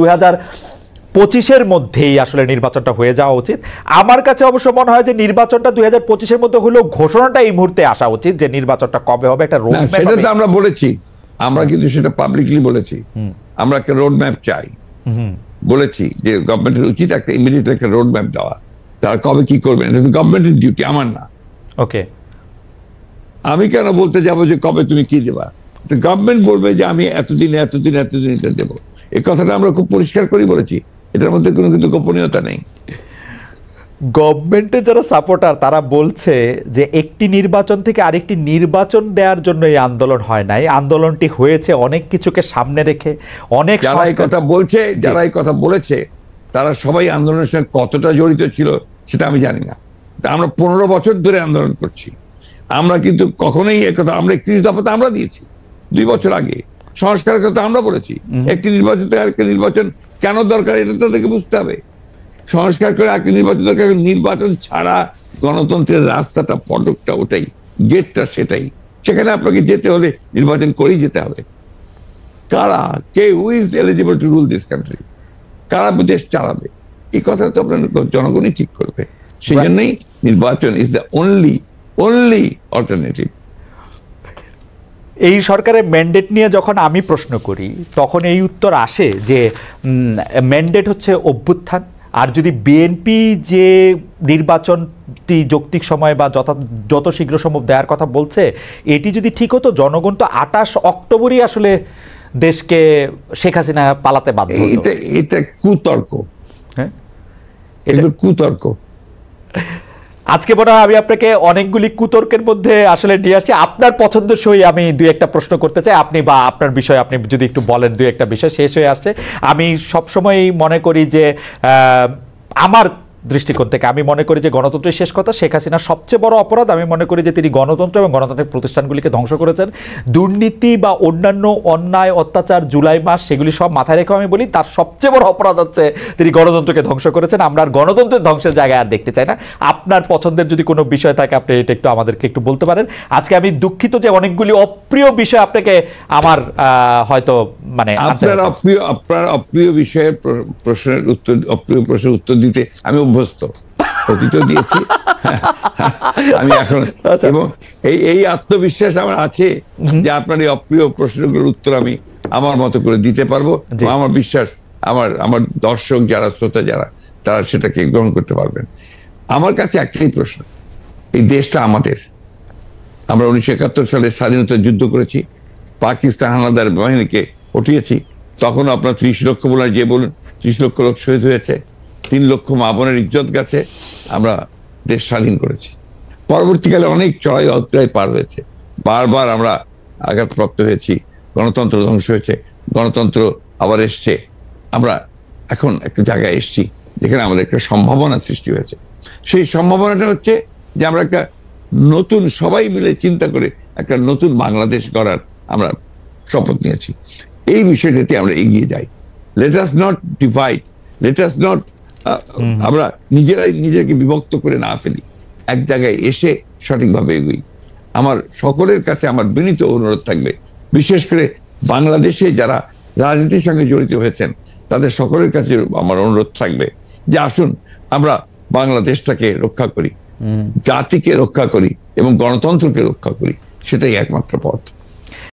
2025-এর মধ্যেই আসলে নির্বাচনটা হয়ে যাওয়া উচিত। আমার কাছে অবশ্য মনে হয় যে নির্বাচনটা 2025-এর মধ্যে হলেও ঘোষণাটা এই মুহূর্তে আসা উচিত যে নির্বাচনটা কবে হবে, একটা রোড ম্যাপ। সেটা তো আমরা বলেছি, আমরা কিন্তু সেটা পাবলিকলি বলেছি, আমরা একটা রোড ম্যাপ চাই। বলেছি যে গভর্নমেন্টের উচিত একটা ইমিডিয়েট একটা রোড ম্যাপ দেওয়া, তারা কবে কি করবেন, এটা তো গভর্নমেন্টের ডিউটি, আমার না। ওকে, আমি কেন বলতে যাবো যে কবে তুমি কি দেবা? গভর্নমেন্ট বলবে যে আমি এতদিন এতদিন এতদিন এটা দেবো। এই কথাটা আমরা খুব পরিষ্কার করে বলেছি, এটার মধ্যে কোনো কিন্তু গোপনীয়তা নেই। গভর্নমেন্টের যারা সাপোর্টার তারা বলছে যে একটি নির্বাচন থেকে আরেকটি নির্বাচন দেওয়ার জন্য এই আন্দোলন হয় নাই, আন্দোলনটি হয়েছে অনেক কিছুকে সামনে রেখে। অনেক যারা এই কথা বলছে, যারা এই কথা বলেছে, তারা সবাই আন্দোলনের সঙ্গে কতটা জড়িত ছিল সেটা আমি জানি না। আমরা 15 বছর ধরে আন্দোলন করছি, আমরা কিন্তু কখনোই একথা, আমরা 31 দফা তো আমরা দিয়েছি 2 বছর আগে, সংস্কারের কথা আমরা বলেছি। একটি নির্বাচন থেকে আরেকটি নির্বাচন কেন দরকার এটা তাদেরকে বুঝতে হবে। সংস্কার করে আরেকটি নির্বাচন দরকার, নির্বাচন ছাড়া গণতন্ত্রের রাস্তাটা, পদকটা ওটাই, গেটটা সেটাই। সেখানে আপনাকে যেতে হলে নির্বাচন করেই যেতে হবে। কারা, কে, who is eligible to rule this country, কারা দেশ চালাবে, এই কথাটা তো আপনার জনগণই ঠিক করবে। সেই জন্যই নির্বাচন ইজ দ্য অনলি অল্টারনেটিভ। এই সরকারের ম্যান্ডেট নিয়ে যখন আমি প্রশ্ন করি তখন এই উত্তর আসে যে ম্যান্ডেট হচ্ছে অভ্যুত্থান, আর যদি বিএনপি যে নির্বাচনটি যৌক্তিক সময় বা যত শীঘ্র সম্ভব দেওয়ার কথা বলছে, এটি যদি ঠিক হতো, জনগণ তো 28 অক্টোবরই আসলে দেশকে শেখ হাসিনা পালাতে বাধ্য হতো। এটা কুতর্ক, হ্যাঁ, এটা কুতর্ক। আজকে মনে হয় আমি আপনাকে অনেকগুলি কুতর্কের মধ্যে আসলে নিয়ে আসছি। আপনার পছন্দসই আমি দুই একটা প্রশ্ন করতে চাই, আপনি বা আপনার বিষয় আপনি যদি একটু বলেন। দুই একটা বিষয় শেষ হয়ে আসছে। আমি সবসময় মনে করি যে আমার দৃষ্টিকোণ থেকে আমি মনে করি যে গণতন্ত্রের শেষ কথা। শেখ হাসিনার সবচেয়ে বড় অপরাধ আমি মনে করি যে তিনি গণতন্ত্র এবং গণতান্ত্রিক প্রতিষ্ঠানগুলিকে ধ্বংস করেছেন। দুর্নীতি বা অন্যান্য অন্যায় অত্যাচার, জুলাই মাস, সেগুলি সব মাথায় রেখে আমি বলি তার সবচেয়ে বড় অপরাধ হচ্ছে তিনি গণতন্ত্রকে ধ্বংস করেছেন। আমরা আর গণতন্ত্রের ধ্বংসের জায়গায় আর দেখতে চাই না। আপনার পছন্দের যদি কোনো বিষয় থাকে আপনি এটা একটু আমাদেরকে একটু বলতে পারেন। আজকে আমি দুঃখিত যে অনেকগুলি অপ্রিয় বিষয় আপনাকে আমার হয়তো মানে আপনার অপ্রিয় বিষয়ের প্রশ্নের উত্তর, অপ্রিয় প্রশ্নের উত্তর দিতে আমি অভ্যস্ত, অতীতও দিয়েছি আমি এখন, এবং এই আত্মবিশ্বাস আমার আছে যে আপনার এই অপ্রিয় প্রশ্নগুলোর উত্তর আমি আমার মতো করে দিতে পারবো। আমার বিশ্বাস আমার দর্শক যারা, শ্রোতা যারা, তারা সেটাকে গ্রহণ করতে পারবেন। আমার কাছে একটাই প্রশ্ন, এই দেশটা আমাদের, আমরা 1971 সালে স্বাধীনতা যুদ্ধ করেছি, পাকিস্তান হানাদার বাহিনীকে উঠিয়েছি, তখন আপনার 30 লক্ষ বলেন, যে বলুন 30 লক্ষ লোক শহীদ হয়েছে, 3 লক্ষ মা বোনের ইজ্জত গেছে, আমরা দেশ স্বাধীন করেছি। পরবর্তীকালে অনেক চড়াই অধ্যায় পার হয়েছে, বারবার আমরা আঘাতপ্রাপ্ত হয়েছি, গণতন্ত্র ধ্বংস হয়েছে, গণতন্ত্র আবার এসছে। আমরা এখন একটা জায়গায় এসছি যেখানে আমাদের একটা সম্ভাবনা সৃষ্টি হয়েছে। সেই সম্ভাবনাটা হচ্ছে যে আমরা একটা নতুন, সবাই মিলে চিন্তা করে একটা নতুন বাংলাদেশ গড়ার আমরা শপথ নিয়েছি। এই বিষয়টাতে আমরা এগিয়ে যাই। Let us not divide, let us not, আমরা নিজেরাই নিজেকে বিভক্ত করে না ফেলি, এক জায়গায় এসে সঠিকভাবে এগোই। আমার সকলের কাছে আমার বিনীত অনুরোধ থাকবে, বিশেষ করে বাংলাদেশে যারা রাজনীতির সঙ্গে জড়িত হয়েছেন তাদের সকলের কাছে আমার অনুরোধ থাকবে যে আসুন আমরা বাংলাদেশটাকে রক্ষা করি, জাতিকে রক্ষা করি এবং গণতন্ত্রকে রক্ষা করি। সেটাই একমাত্র পথ।